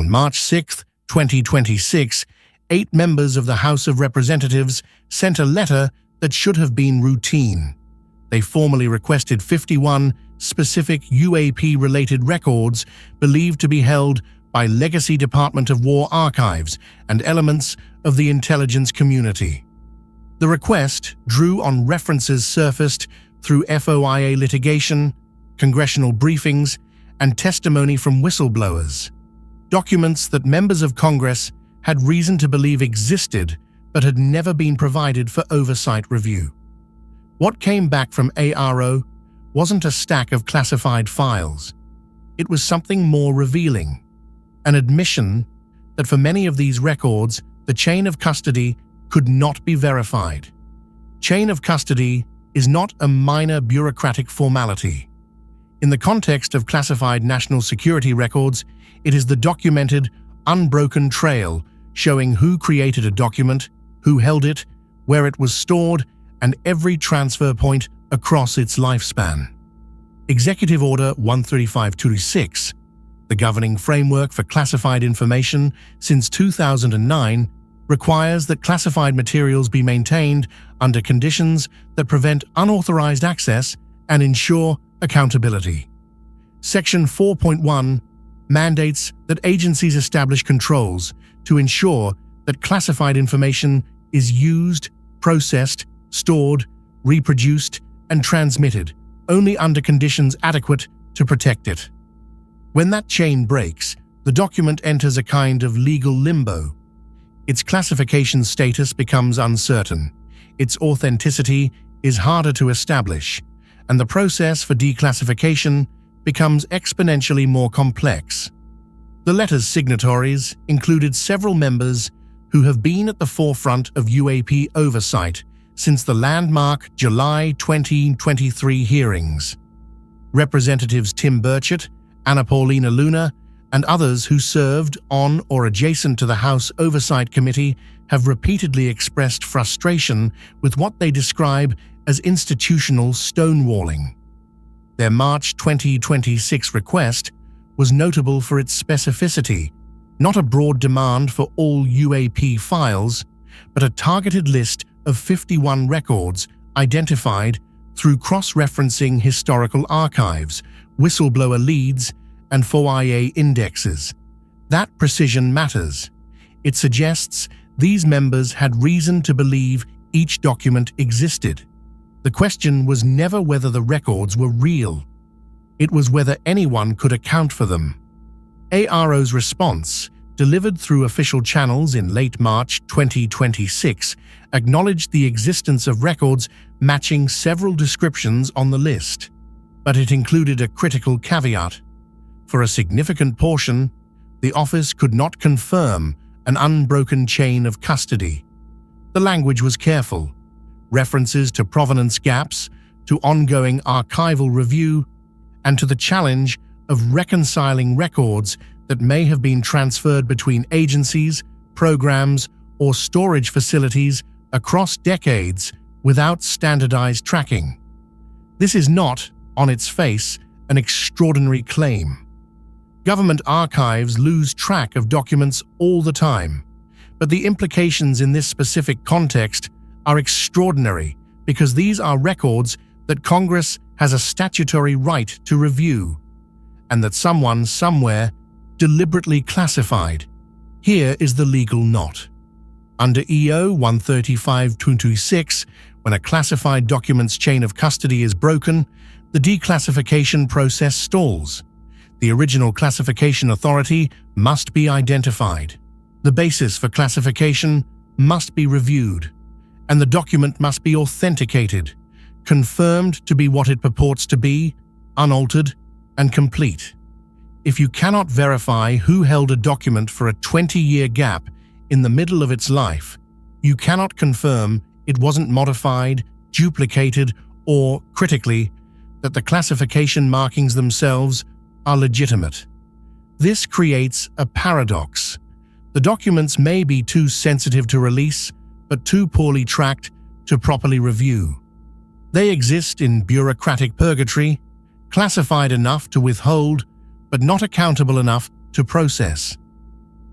On March 6, 2026, 8 members of the House of Representatives sent a letter that should have been routine. They formally requested 51 specific UAP-related records believed to be held by legacy Department of War archives and elements of the intelligence community. The request drew on references surfaced through FOIA litigation, congressional briefings, and testimony from whistleblowers, documents that members of Congress had reason to believe existed but had never been provided for oversight review. What came back from AARO wasn't a stack of classified files. It was something more revealing, an admission that for many of these records, the chain of custody could not be verified. Chain of custody is not a minor bureaucratic formality. In the context of classified national security records, it is the documented, unbroken trail showing who created a document, who held it, where it was stored, and every transfer point across its lifespan. Executive Order 13526, the governing framework for classified information since 2009, requires that classified materials be maintained under conditions that prevent unauthorized access and ensure accountability. Section 4.1 mandates that agencies establish controls to ensure that classified information is used, processed, stored, reproduced, and transmitted only under conditions adequate to protect it. When that chain breaks, the document enters a kind of legal limbo. Its classification status becomes uncertain, its authenticity is harder to establish, and the process for declassification becomes exponentially more complex. The letter's signatories included several members who have been at the forefront of UAP oversight since the landmark July 2023 hearings. Representatives Tim Burchett, Anna Paulina Luna, and others who served on or adjacent to the House Oversight Committee have repeatedly expressed frustration with what they describe as institutional stonewalling. Their March 2026 request was notable for its specificity, not a broad demand for all UAP files, but a targeted list of 51 records identified through cross-referencing historical archives, whistleblower leads, and FOIA indexes. That precision matters. It suggests these members had reason to believe each document existed. The question was never whether the records were real. It was whether anyone could account for them. AARO's response, delivered through official channels in late March 2026, acknowledged the existence of records matching several descriptions on the list. But it included a critical caveat. For a significant portion, the office could not confirm an unbroken chain of custody. The language was careful. References to provenance gaps, to ongoing archival review, and to the challenge of reconciling records that may have been transferred between agencies, programs, or storage facilities across decades without standardized tracking. This is not, on its face, an extraordinary claim. Government archives lose track of documents all the time, but the implications in this specific context are extraordinary because these are records that Congress has a statutory right to review, and that someone somewhere deliberately classified. Here is the legal knot. Under EO 135.226, when a classified document's chain of custody is broken, the declassification process stalls. The original classification authority must be identified. The basis for classification must be reviewed, and the document must be authenticated, confirmed to be what it purports to be, unaltered, and complete. If you cannot verify who held a document for a 20-year gap in the middle of its life, you cannot confirm it wasn't modified, duplicated, or, critically, that the classification markings themselves are legitimate. This creates a paradox. The documents may be too sensitive to release, but too poorly tracked to properly review. They exist in bureaucratic purgatory, classified enough to withhold, but not accountable enough to process.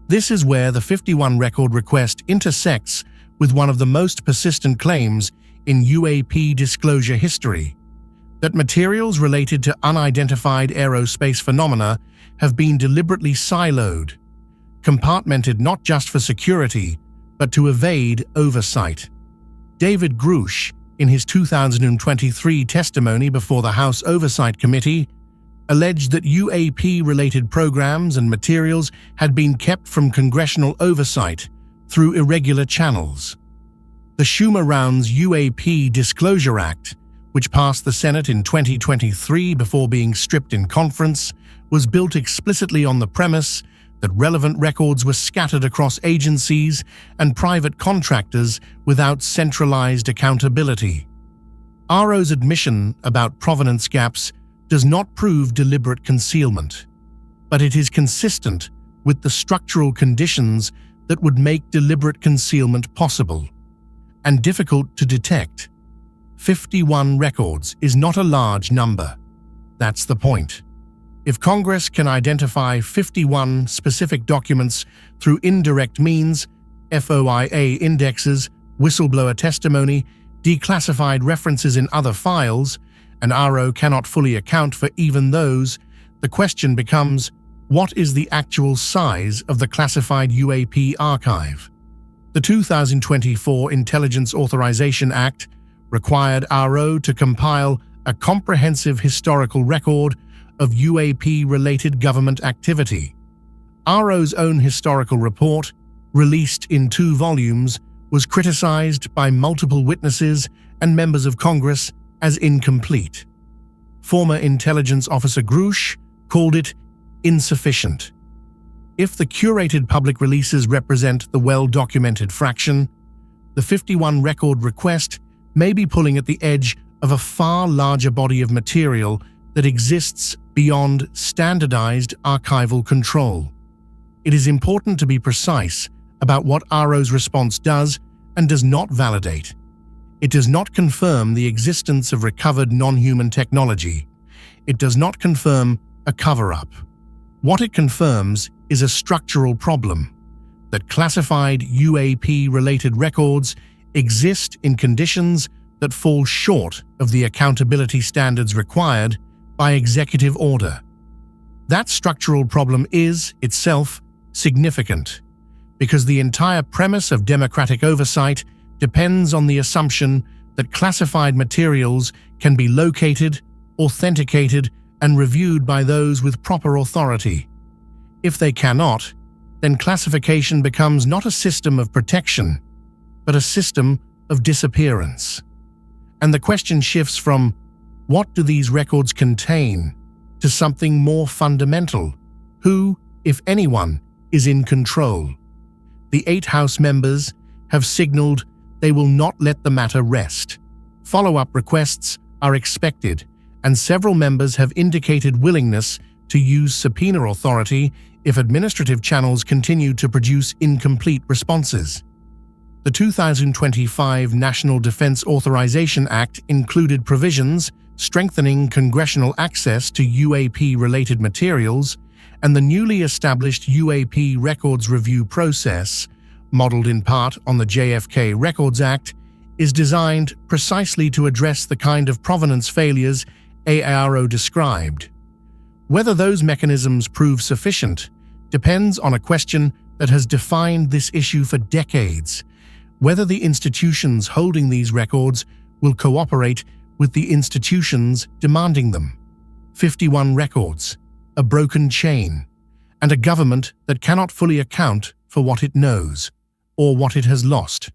This is where the 51 record request intersects with one of the most persistent claims in UAP disclosure history, that materials related to unidentified aerospace phenomena have been deliberately siloed, compartmented not just for security, but to evade oversight. David Grush, in his 2023 testimony before the House Oversight Committee, alleged that UAP-related programs and materials had been kept from congressional oversight through irregular channels. The Schumer-Rounds UAP Disclosure Act, which passed the Senate in 2023 before being stripped in conference, was built explicitly on the premise that relevant records were scattered across agencies and private contractors without centralized accountability. AARO's admission about provenance gaps does not prove deliberate concealment, but it is consistent with the structural conditions that would make deliberate concealment possible and difficult to detect. 51 records is not a large number. That's the point. If Congress can identify 51 specific documents through indirect means, FOIA indexes, whistleblower testimony, declassified references in other files, and AARO cannot fully account for even those, the question becomes, what is the actual size of the classified UAP archive? The 2024 Intelligence Authorization Act required AARO to compile a comprehensive historical record of UAP-related government activity. AARO's own historical report, released in 2 volumes, was criticized by multiple witnesses and members of Congress as incomplete. Former intelligence officer Grush called it insufficient. If the curated public releases represent the well-documented fraction, the 51 record request may be pulling at the edge of a far larger body of material that exists beyond standardized archival control. It is important to be precise about what AARO's response does and does not validate. It does not confirm the existence of recovered non-human technology. It does not confirm a cover-up. What it confirms is a structural problem, that classified UAP-related records exist in conditions that fall short of the accountability standards required by executive order. That structural problem is, itself, significant, because the entire premise of democratic oversight depends on the assumption that classified materials can be located, authenticated, and reviewed by those with proper authority. If they cannot, then classification becomes not a system of protection, but a system of disappearance. And the question shifts from, what do these records contain, to something more fundamental. Who, if anyone, is in control? The 8 House members have signaled they will not let the matter rest. Follow-up requests are expected, and several members have indicated willingness to use subpoena authority if administrative channels continue to produce incomplete responses. The 2025 National Defense Authorization Act included provisions strengthening congressional access to UAP-related materials, and the newly established UAP Records Review process, modeled in part on the JFK Records Act, is designed precisely to address the kind of provenance failures AARO described. Whether those mechanisms prove sufficient depends on a question that has defined this issue for decades: whether the institutions holding these records will cooperate with the institutions demanding them. 51 records, a broken chain, and a government that cannot fully account for what it knows or what it has lost.